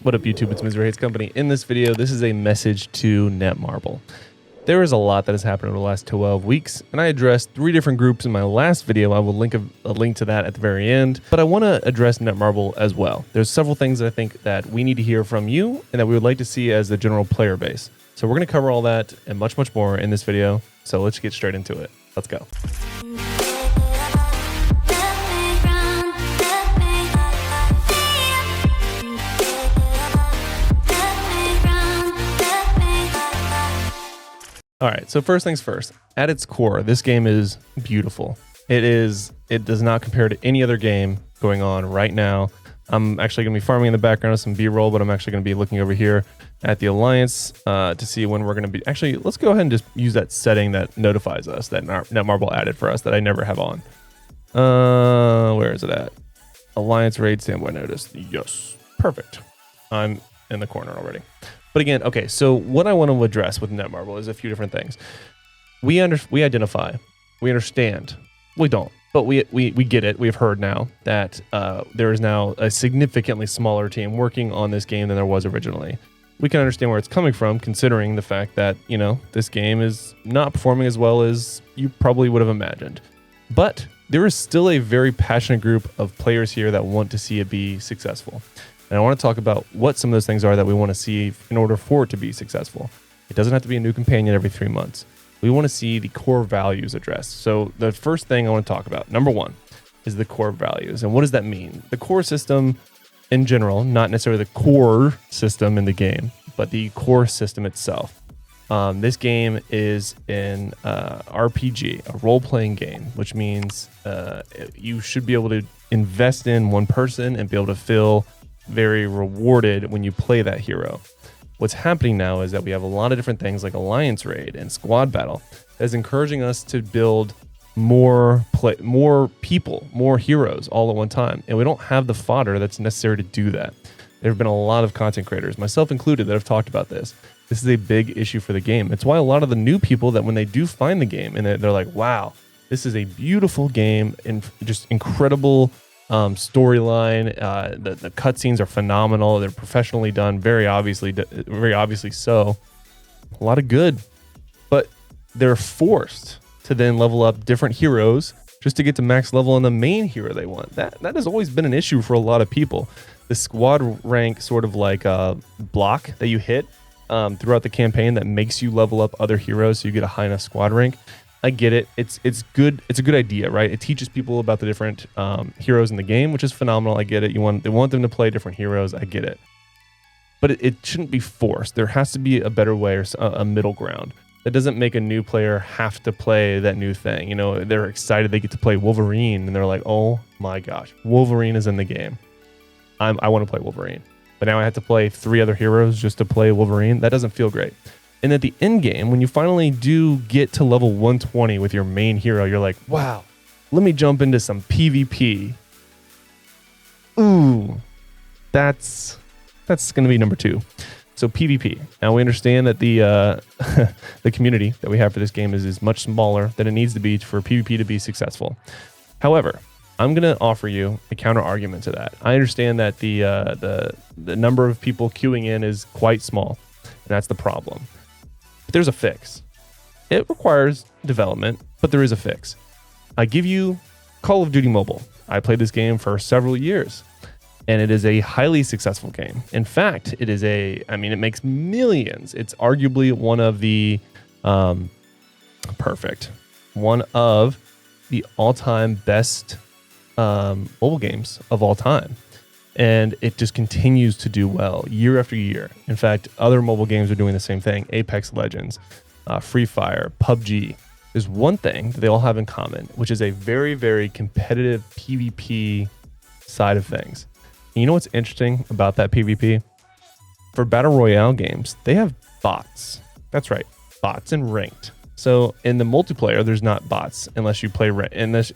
What up YouTube, it's Misery Hates Company. In this video, this is a message to NetMarble. There is a lot that has happened over the last 12 weeks, and I addressed 3 different groups in my last video. I will link a link to that at the very end, but I want to address NetMarble as well. There's several things that I think that we need to hear from you and that we would like to see as the general player base. So we're going to cover all that and much more in this video. So let's get straight into it. Let's go. All right, so first things first. At its core, this game is beautiful. It does not compare to any other game going on right now. I'm actually going to be farming in the background of some B-roll, but I'm actually going to be looking over here at the Alliance to see when we're going to be... Actually, let's go ahead and just use that setting that notifies us, that NetMarble added for us that I never have on. Where is it at? Alliance raid standby notice. Yes, perfect. I'm in the corner already. But again, okay, so what I want to address with NetMarble is a few different things. We identify, we understand, we don't, but we get it. We've heard now that there is now a significantly smaller team working on this game than there was originally. We can understand where it's coming from, considering the fact that, you know, this game is not performing as well as you probably would have imagined. But there is still a very passionate group of players here that want to see it be successful. And I want to talk about what some of those things are that we want to see in order for it to be successful. It doesn't have to be a new companion every 3 months. We want to see the core values addressed. So the first thing I want to talk about, number 1, is the core values. And what does that mean? The core system in general, not necessarily the core system in the game, but the core system itself. This game is an RPG, a role-playing game, which means you should be able to invest in one person and be able to feel very rewarded when you play that hero. What's happening now is that we have a lot of different things like Alliance Raid and Squad Battle that is encouraging us to build more people, more heroes all at one time. And we don't have the fodder that's necessary to do that. There have been a lot of content creators, myself included, that have talked about this. This is a big issue for the game. It's why a lot of the new people that when they do find the game and they're like, wow, this is a beautiful game and just incredible storyline. The cutscenes are phenomenal. They're professionally done, very obviously so. A lot of good, but they're forced to then level up different heroes just to get to max level on the main hero they want. That has always been an issue for a lot of people. The squad rank sort of like block that you hit throughout the campaign that makes you level up other heroes so you get a high enough squad rank. I get it. It's good. It's a good idea, right? It teaches people about the different heroes in the game, which is phenomenal. I get it. They want them to play different heroes. I get it. But it shouldn't be forced. There has to be a better way or a middle ground. That doesn't make a new player have to play that new thing. You know, they're excited they get to play Wolverine, and they're like, oh my gosh, Wolverine is in the game. I want to play Wolverine. But now I have to play 3 other heroes just to play Wolverine. That doesn't feel great. And at the end game, when you finally do get to level 120 with your main hero, you're like, wow, let me jump into some PvP. Ooh, that's going to be number 2. So PvP. Now we understand that the the community that we have for this game is much smaller than it needs to be for PvP to be successful. However, I'm going to offer you a counter argument to that. I understand that the number of people queuing in is quite small, and that's the problem. But there's a fix. It requires development, but there is a fix. I give you Call of Duty Mobile. I played this game for several years, and it is a highly successful game. In fact, it makes millions. It's arguably one of the one of the all-time best mobile games of all time. And it just continues to do well year after year. In fact, other mobile games are doing the same thing. Apex Legends, Free Fire, PUBG. There's one thing that they all have in common, which is a very, very competitive PvP side of things. And you know what's interesting about that PvP? For Battle Royale games, they have bots. That's right, bots and ranked. So in the multiplayer, there's not bots unless you play unless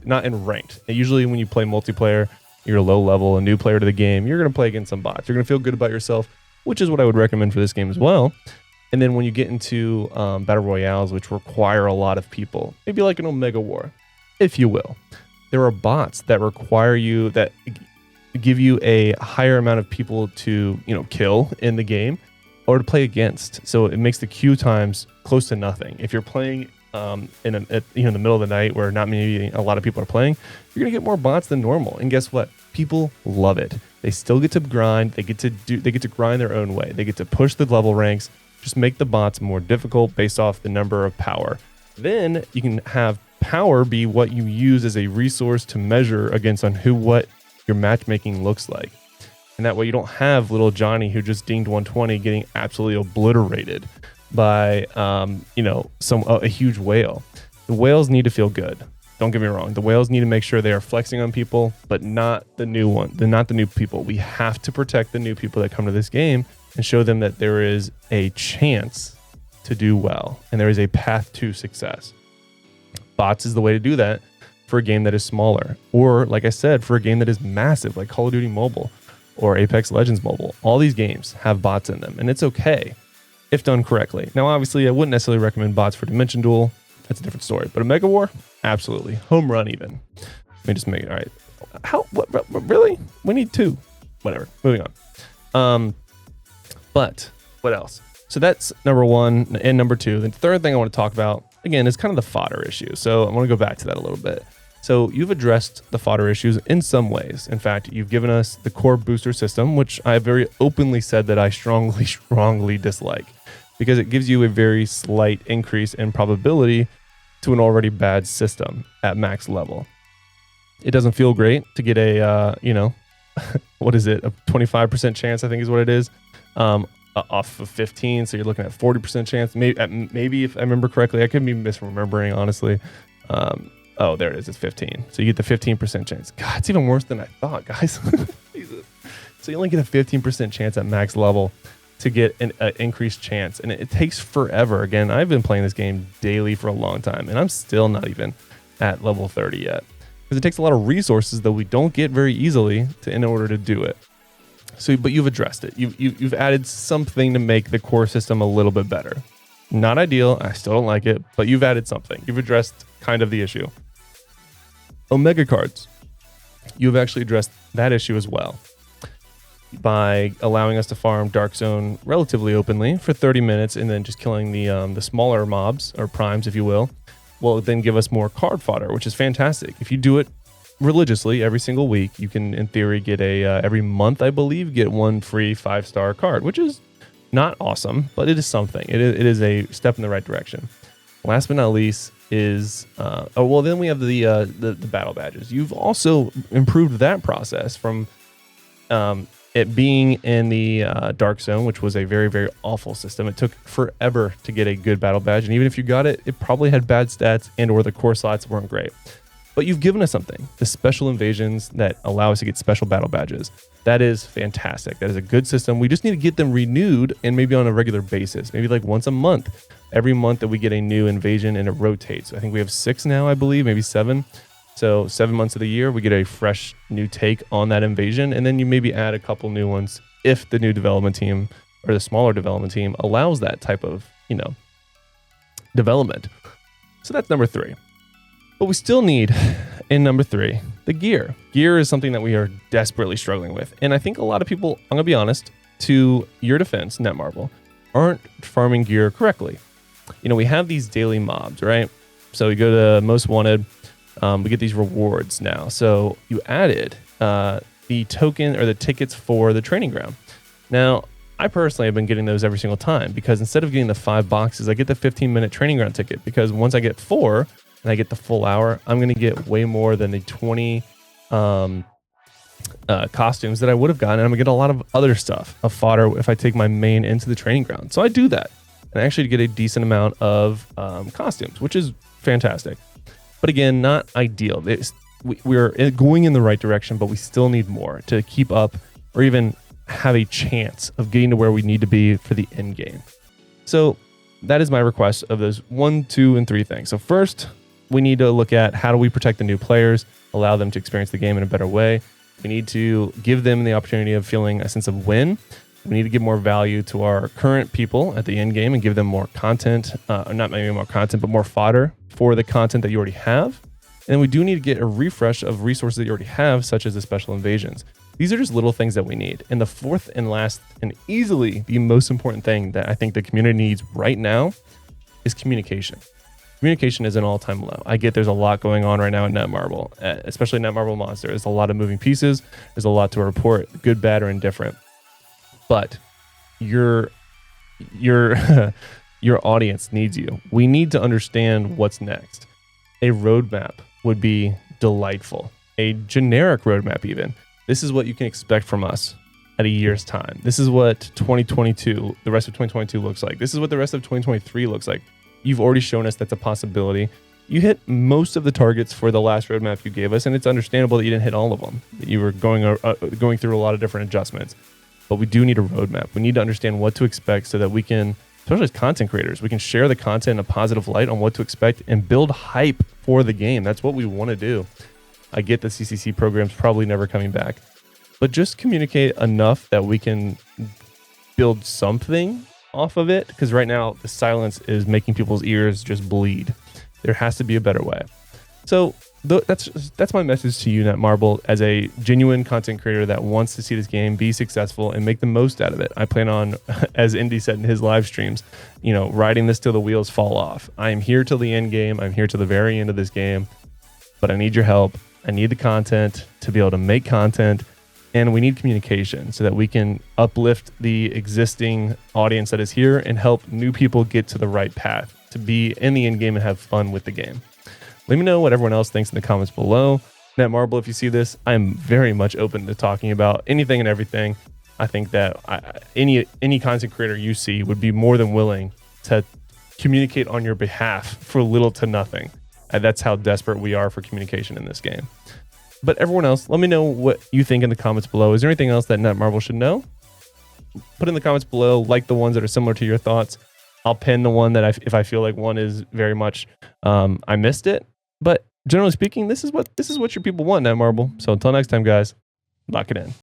not in ranked. And usually when you play multiplayer, you're low level, a new player to the game, you're going to play against some bots. You're going to feel good about yourself, which is what I would recommend for this game as well. And then when you get into Battle Royales, which require a lot of people, maybe like an Omega War, if you will, there are bots that require you, that give you a higher amount of people to, kill in the game or to play against. So it makes the queue times close to nothing. If you're playing in the middle of the night where not maybe a lot of people are playing, you're gonna get more bots than normal. And guess what? People love it. They still get to grind. They get to grind their own way. They get to push the level ranks. Just make the bots more difficult based off the number of power. Then you can have power be what you use as a resource to measure against on what your matchmaking looks like. And that way you don't have little Johnny who just dinged 120 getting absolutely obliterated by a huge whale. The whales need to feel good. Don't get me wrong. The whales need to make sure they are flexing on people, but not the new one. They're not the new people. We have to protect the new people that come to this game and show them that there is a chance to do well and there is a path to success. Bots is the way to do that for a game that is smaller, or like I said, for a game that is massive, like Call of Duty Mobile or Apex Legends Mobile. All these games have bots in them, and it's okay if done correctly. Now, obviously, I wouldn't necessarily recommend bots for Dimension Duel. That's a different story. But a Mega War, absolutely. Home run even. Let me just make it. All right. What really? We need 2. Whatever. Moving on. But what else? So that's number 1 and number 2. The third thing I want to talk about, again, is kind of the fodder issue. So I want to go back to that a little bit. So you've addressed the fodder issues in some ways. In fact, you've given us the core booster system, which I have very openly said that I strongly dislike, because it gives you a very slight increase in probability to an already bad system at max level. It doesn't feel great to get a, what is it? A 25% chance, I think is what it is, off of 15. So you're looking at 40% chance. Maybe if I remember correctly, I could be misremembering, honestly. Oh, there it is. It's 15. So you get the 15% chance. God, it's even worse than I thought, guys. Jesus. So you only get a 15% chance at max level to get an increased chance. And it takes forever. Again, I've been playing this game daily for a long time, and I'm still not even at level 30 yet. Because it takes a lot of resources that we don't get very easily in order to do it. So, but you've addressed it. You've added something to make the core system a little bit better. Not ideal. I still don't like it, but you've added something. You've addressed kind of the issue. Omega cards. You've actually addressed that issue as well by allowing us to farm Dark Zone relatively openly for 30 minutes and then just killing the smaller mobs, or primes, if you will then give us more card fodder, which is fantastic. If you do it religiously every single week, you can, in theory, get every month, I believe, get 1 free 5-star card, which is not awesome, but it is something. It is a step in the right direction. Last but not least is, then we have the battle badges. You've also improved that process from it being in the Dark Zone, which was a very, very awful system. It took forever to get a good battle badge, and even if you got it, it probably had bad stats and or the core slots weren't great. But you've given us something, the special invasions that allow us to get special battle badges. That is fantastic. That is a good system. We just need to get them renewed, and maybe on a regular basis, maybe like once a month. Every month that we get a new invasion and it rotates. I think we have 6 now, I believe, maybe 7. So 7 months of the year, we get a fresh new take on that invasion. And then you maybe add a couple new ones if the new development team or the smaller development team allows that type of, development. So that's number 3. But we still need, in number 3, the gear. Gear is something that we are desperately struggling with. And I think a lot of people, I'm going to be honest, to your defense, NetMarble, aren't farming gear correctly. We have these daily mobs, right? So we go to Most Wanted. We get these rewards now. So you added the token or the tickets for the training ground. Now, I personally have been getting those every single time because instead of getting the 5 boxes, I get the 15-minute training ground ticket, because once I get 4 and I get the full hour, I'm going to get way more than the 20 costumes that I would have gotten. And I'm going to get a lot of other stuff, a fodder, if I take my main into the training ground. So I do that. And I actually get a decent amount of costumes, which is fantastic. But again, not ideal. We're going in the right direction, but we still need more to keep up or even have a chance of getting to where we need to be for the end game. So that is my request of those 1, 2, and 3 things. So first, we need to look at how do we protect the new players, allow them to experience the game in a better way. We need to give them the opportunity of feeling a sense of win. We need to give more value to our current people at the end game and give them more content, not maybe more content, but more fodder for the content that you already have. And then we do need to get a refresh of resources that you already have, such as the special invasions. These are just little things that we need. And the fourth and last and easily the most important thing that I think the community needs right now is communication. Communication is an all-time low. I get there's a lot going on right now in NetMarble, especially NetMarble Monster. There's a lot of moving pieces. There's a lot to report, good, bad, or indifferent. But your audience needs you. We need to understand what's next. A roadmap would be delightful. A generic roadmap even. This is what you can expect from us at a year's time. This is what 2022, the rest of 2022 looks like. This is what the rest of 2023 looks like. You've already shown us that's a possibility. You hit most of the targets for the last roadmap you gave us, and it's understandable that you didn't hit all of them. That you were going through a lot of different adjustments. But we do need a roadmap. We need to understand what to expect so that we can, especially as content creators, we can share the content in a positive light on what to expect and build hype for the game. That's what we want to do. I get the CCC program's probably never coming back, but just communicate enough that we can build something off of it, because right now the silence is making people's ears just bleed. There has to be a better way. So that's my message to you, NetMarble, as a genuine content creator that wants to see this game be successful and make the most out of it. I plan on, as Indy said in his live streams, riding this till the wheels fall off. I am here till the end game. I'm here till the very end of this game, but I need your help. I need the content to be able to make content, and we need communication so that we can uplift the existing audience that is here and help new people get to the right path to be in the end game and have fun with the game. Let me know what everyone else thinks in the comments below. NetMarble, if you see this, I'm very much open to talking about anything and everything. I think that any content creator you see would be more than willing to communicate on your behalf for little to nothing. And that's how desperate we are for communication in this game. But everyone else, let me know what you think in the comments below. Is there anything else that NetMarble should know? Put in the comments below, like the ones that are similar to your thoughts. I'll pin the one that if I feel like one is very much I missed it. But generally speaking, this is what your people want, NetMarble. So until next time, guys, lock it in.